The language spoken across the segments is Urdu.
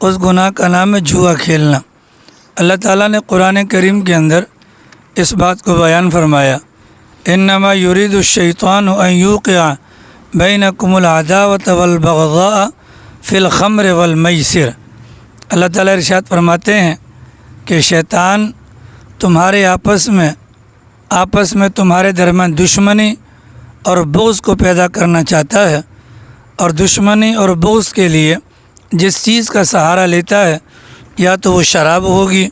اس گناہ کا نام ہے جوا کھیلنا۔ اللہ تعالیٰ نے قرآن کریم کے اندر اس بات کو بیان فرمایا، انما یرید الشیطان ان یوقع بینکم العداوۃ والبغضاء فی الخمر والمیسر۔ اللہ تعالیٰ ارشاد فرماتے ہیں کہ شیطان تمہارے آپس میں تمہارے درمیان دشمنی اور بغض کو پیدا کرنا چاہتا ہے، اور دشمنی اور بغض کے لیے جس چیز کا سہارا لیتا ہے یا تو وہ شراب ہوگی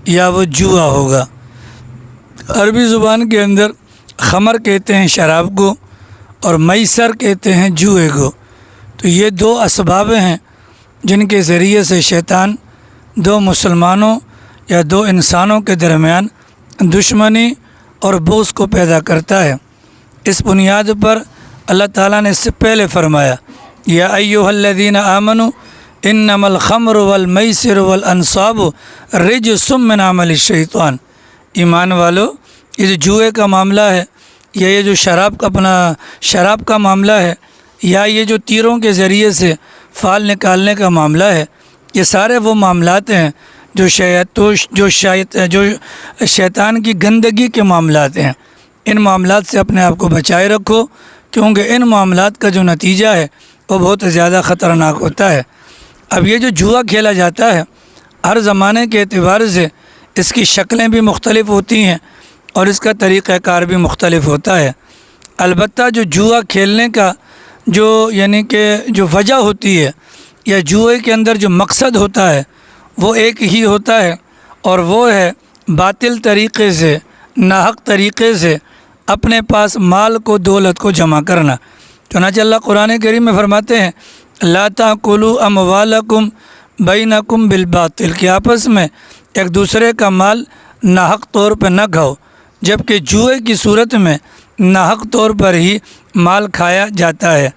یا وہ جوا ہوگا۔ عربی زبان کے اندر خمر کہتے ہیں شراب کو، اور میسر کہتے ہیں جوئے کو۔ تو یہ دو اسباب ہیں جن کے ذریعے سے شیطان دو مسلمانوں یا دو انسانوں کے درمیان دشمنی اور بغض کو پیدا کرتا ہے۔ اس بنیاد پر اللہ تعالیٰ نے اس سے پہلے فرمایا، یا ایھا الذین آمنوا انما الخمر والمیسر والانصاب رجس من عمل الشیطان۔ ایمان والو، یہ جو جوئے کا معاملہ ہے یا یہ جو شراب کا معاملہ ہے یا یہ جو تیروں کے ذریعے سے فال نکالنے کا معاملہ ہے، یہ سارے وہ معاملات ہیں جو شیطان کی گندگی کے معاملات ہیں۔ ان معاملات سے اپنے آپ کو بچائے رکھو، کیونکہ ان معاملات کا جو نتیجہ ہے وہ بہت زیادہ خطرناک ہوتا ہے۔ اب یہ جو جوا کھیلا جاتا ہے، ہر زمانے کے اعتبار سے اس کی شکلیں بھی مختلف ہوتی ہیں اور اس کا طریقہ کار بھی مختلف ہوتا ہے۔ البتہ جو جوا کھیلنے کا جو وجہ ہوتی ہے یا جوئے کے اندر جو مقصد ہوتا ہے وہ ایک ہی ہوتا ہے، اور وہ ہے باطل طریقے سے، ناحق طریقے سے اپنے پاس مال کو، دولت کو جمع کرنا۔ چنانچہ اللہ قرآن کریم میں فرماتے ہیں، لا تاکلوا اموالکم بینکم بالباطل، کہ آپس میں ایک دوسرے کا مال ناحق طور پر نہ کھاؤ، جبکہ جوئے کی صورت میں ناحق طور پر ہی مال کھایا جاتا ہے۔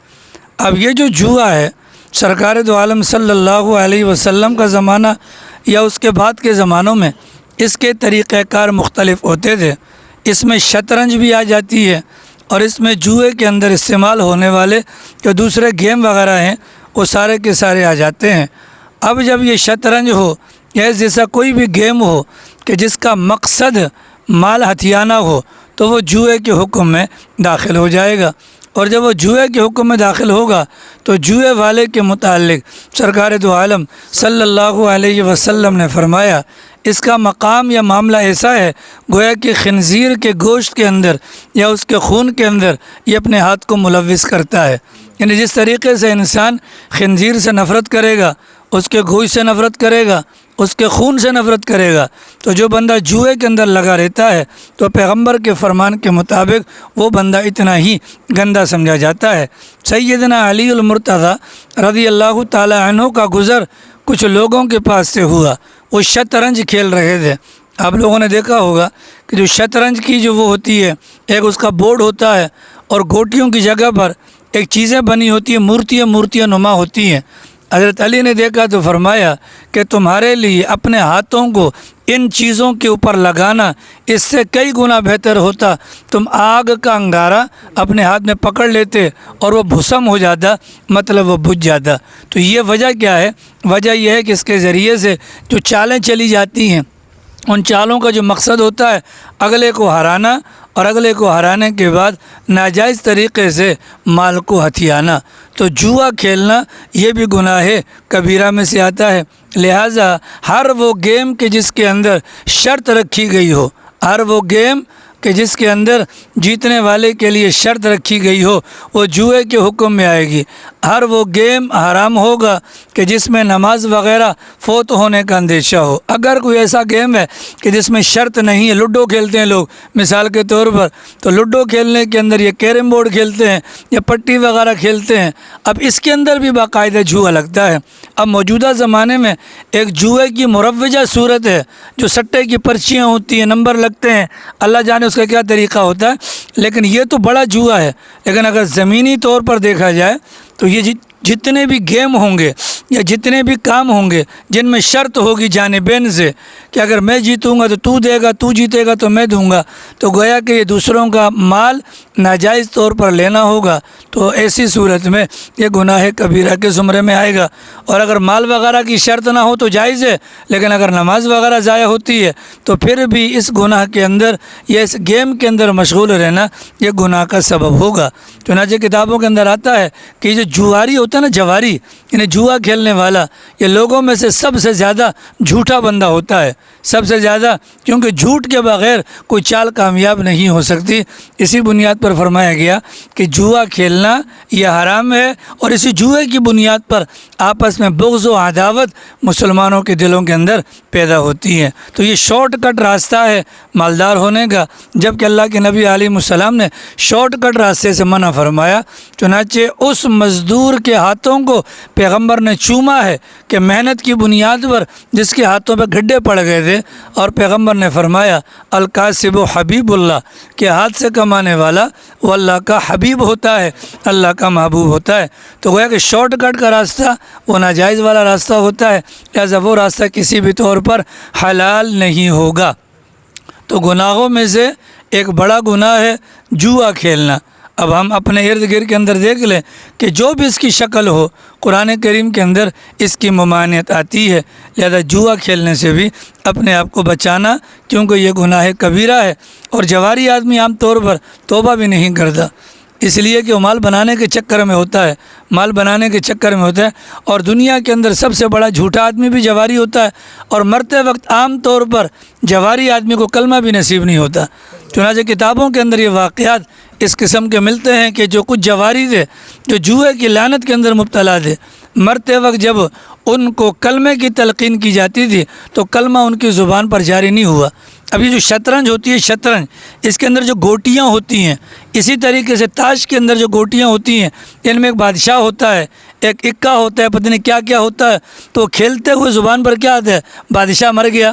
اب یہ جو جوا ہے، سرکار دو عالم صلی اللہ علیہ وسلم کا زمانہ یا اس کے بعد کے زمانوں میں اس کے طریقہ کار مختلف ہوتے تھے۔ اس میں شطرنج بھی آ جاتی ہے، اور اس میں جوئے کے اندر استعمال ہونے والے جو دوسرے گیم وغیرہ ہیں وہ سارے کے سارے آ جاتے ہیں۔ اب جب یہ شطرنج ہو یا جیسا کوئی بھی گیم ہو کہ جس کا مقصد مال ہتھیانا ہو، تو وہ جوئے کے حکم میں داخل ہو جائے گا، اور جب وہ جوئے کے حکم میں داخل ہوگا تو جوئے والے کے متعلق سرکار دو عالم صلی اللہ علیہ وسلم نے فرمایا، اس کا مقام یا معاملہ ایسا ہے گویا کہ خنزیر کے گوشت کے اندر یا اس کے خون کے اندر یہ اپنے ہاتھ کو ملوث کرتا ہے۔ یعنی جس طریقے سے انسان خنزیر سے نفرت کرے گا، اس کے گوشت سے نفرت کرے گا، اس کے خون سے نفرت کرے گا، تو جو بندہ جوئے کے اندر لگا رہتا ہے تو پیغمبر کے فرمان کے مطابق وہ بندہ اتنا ہی گندہ سمجھا جاتا ہے۔ سیدنا علی المرتضی رضی اللہ تعالی عنہ کا گزر کچھ لوگوں کے پاس سے ہوا، وہ شطرنج کھیل رہے تھے۔ آپ لوگوں نے دیکھا ہوگا کہ جو شطرنج کی جو وہ ہوتی ہے، ایک اس کا بورڈ ہوتا ہے اور گوٹیوں کی جگہ پر ایک چیزیں بنی ہوتی ہیں، مورتیاں نما ہوتی ہیں۔ حضرت علی نے دیکھا تو فرمایا کہ تمہارے لیے اپنے ہاتھوں کو ان چیزوں کے اوپر لگانا اس سے کئی گنا بہتر ہوتا، تم آگ کا انگارہ اپنے ہاتھ میں پکڑ لیتے اور وہ بھسم ہو جاتا، مطلب وہ بجھ جاتا۔ تو یہ وجہ کیا ہے؟ وجہ یہ ہے کہ اس کے ذریعے سے جو چالیں چلی جاتی ہیں، ان چالوں کا جو مقصد ہوتا ہے اگلے کو ہرانا، اور اگلے کو ہرانے کے بعد ناجائز طریقے سے مال کو ہتھیانا۔ تو جوا کھیلنا یہ بھی گناہ کبیرہ میں سے آتا ہے۔ لہٰذا ہر وہ گیم کہ جس کے اندر شرط رکھی گئی ہو، ہر وہ گیم کہ جس کے اندر جیتنے والے کے لیے شرط رکھی گئی ہو، وہ جوئے کے حکم میں آئے گی۔ ہر وہ گیم حرام ہوگا کہ جس میں نماز وغیرہ فوت ہونے کا اندیشہ ہو۔ اگر کوئی ایسا گیم ہے کہ جس میں شرط نہیں ہے، لوڈو کھیلتے ہیں لوگ مثال کے طور پر، تو لوڈو کھیلنے کے اندر یہ کیرم بورڈ کھیلتے ہیں یا پٹی وغیرہ کھیلتے ہیں، اب اس کے اندر بھی باقاعدہ جوا لگتا ہے۔ اب موجودہ زمانے میں ایک جوئے کی مروجہ صورت ہے، جو سٹے کی پرچیاں ہوتی ہیں، نمبر لگتے ہیں، اللہ جانے اس کا کیا طریقہ ہوتا ہے، لیکن یہ تو بڑا جوا ہے۔ لیکن اگر زمینی طور پر دیکھا جائے تو یہ جتنے بھی گیم ہوں گے یا جتنے بھی کام ہوں گے جن میں شرط ہوگی جانبین سے کہ اگر میں جیتوں گا تو تو دے گا، تو جیتے گا تو میں دوں گا، تو گویا کہ یہ دوسروں کا مال ناجائز طور پر لینا ہوگا، تو ایسی صورت میں یہ گناہ کبیرہ کے زمرے میں آئے گا۔ اور اگر مال وغیرہ کی شرط نہ ہو تو جائز ہے، لیکن اگر نماز وغیرہ ضائع ہوتی ہے تو پھر بھی اس گناہ کے اندر یا اس گیم کے اندر مشغول رہنا یہ گناہ کا سبب ہوگا۔ چنانچہ کتابوں کے اندر آتا ہے کہ جو جواری ہوتا ہے نا، جواری یعنی جوا کھیلنے والا، یہ لوگوں میں سے سب سے زیادہ جھوٹا بندہ ہوتا ہے، سب سے زیادہ، کیونکہ جھوٹ کے بغیر کوئی چال کامیاب نہیں ہو سکتی۔ اسی بنیاد پر فرمایا گیا کہ جوا کھیلنا یہ حرام ہے، اور اسی جوئے کی بنیاد پر آپس میں بغض و عداوت مسلمانوں کے دلوں کے اندر پیدا ہوتی ہے۔ تو یہ شارٹ کٹ راستہ ہے مالدار ہونے کا، جبکہ اللہ کے نبی علیہ السلام نے شارٹ کٹ راستے سے منع فرمایا۔ چنانچہ اس مزدور کے ہاتھوں کو پیغمبر نے چوما ہے کہ محنت کی بنیاد پر، جس کے ہاتھوں پہ گڈھے پڑ گئے تھے، اور پیغمبر نے فرمایا الکاسب حبیب اللہ، کہ ہاتھ سے کمانے والا وہ اللہ کا حبیب ہوتا ہے، اللہ کا محبوب ہوتا ہے۔ تو گویا کہ شارٹ کٹ کا راستہ وہ ناجائز والا راستہ ہوتا ہے، لہذا وہ راستہ کسی بھی طور پر حلال نہیں ہوگا۔ تو گناہوں میں سے ایک بڑا گناہ ہے جوا کھیلنا۔ اب ہم اپنے ارد گرد کے اندر دیکھ لیں کہ جو بھی اس کی شکل ہو، قرآن کریم کے اندر اس کی ممانعت آتی ہے، لہذا جوا کھیلنے سے بھی اپنے آپ کو بچانا، کیونکہ یہ گناہ کبیرہ ہے۔ اور جواری آدمی عام طور پر توبہ بھی نہیں کرتا، اس لیے کہ وہ مال بنانے کے چکر میں ہوتا ہے، مال بنانے کے چکر میں ہوتا ہے۔ اور دنیا کے اندر سب سے بڑا جھوٹا آدمی بھی جواری ہوتا ہے، اور مرتے وقت عام طور پر جواری آدمی کو کلمہ بھی نصیب نہیں ہوتا۔ چنانچہ کتابوں کے اندر یہ واقعات اس قسم کے ملتے ہیں کہ جو کچھ جواری تھے، جو جوئے کی لعنت کے اندر مبتلا تھے، مرتے وقت جب ان کو کلمے کی تلقین کی جاتی تھی تو کلمہ ان کی زبان پر جاری نہیں ہوا۔ اب یہ جو شطرنج ہوتی ہے، شطرنج، اس کے اندر جو گوٹیاں ہوتی ہیں، اسی طریقے سے تاش کے اندر جو گوٹیاں ہوتی ہیں، ان میں ایک بادشاہ ہوتا ہے، ایک اکا ہوتا ہے، پتہ نہیں کیا کیا ہوتا ہے، تو کھیلتے ہوئے زبان پر کیا آتا ہے؟ بادشاہ مر گیا۔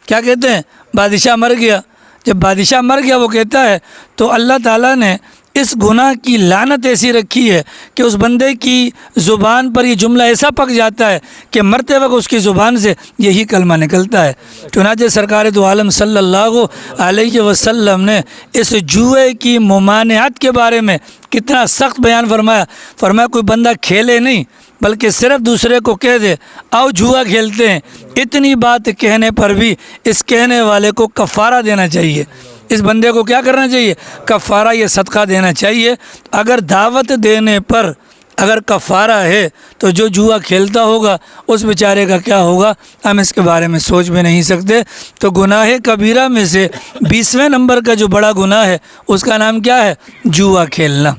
کیا کہتے ہیں؟ بادشاہ مر گیا۔ جب بادشاہ مر گیا وہ کہتا ہے، تو اللہ تعالیٰ نے اس گناہ کی لعنت ایسی رکھی ہے کہ اس بندے کی زبان پر یہ جملہ ایسا پک جاتا ہے کہ مرتے وقت اس کی زبان سے یہی کلمہ نکلتا ہے۔ چنانچہ سرکار دو عالم صلی اللہ علیہ وسلم نے اس جوئے کی ممانعت کے بارے میں کتنا سخت بیان فرمایا کوئی بندہ کھیلے نہیں بلکہ صرف دوسرے کو کہہ دے آؤ جوا کھیلتے ہیں، اتنی بات کہنے پر بھی اس کہنے والے کو کفارہ دینا چاہیے۔ اس بندے کو کیا کرنا چاہیے؟ کفارہ، یہ صدقہ دینا چاہیے۔ اگر دعوت دینے پر اگر کفارہ ہے تو جو جوا کھیلتا ہوگا اس بیچارے کا کیا ہوگا، ہم اس کے بارے میں سوچ بھی نہیں سکتے۔ تو گناہ کبیرہ میں سے 20ویں نمبر کا جو بڑا گناہ ہے اس کا نام کیا ہے؟ جوا کھیلنا۔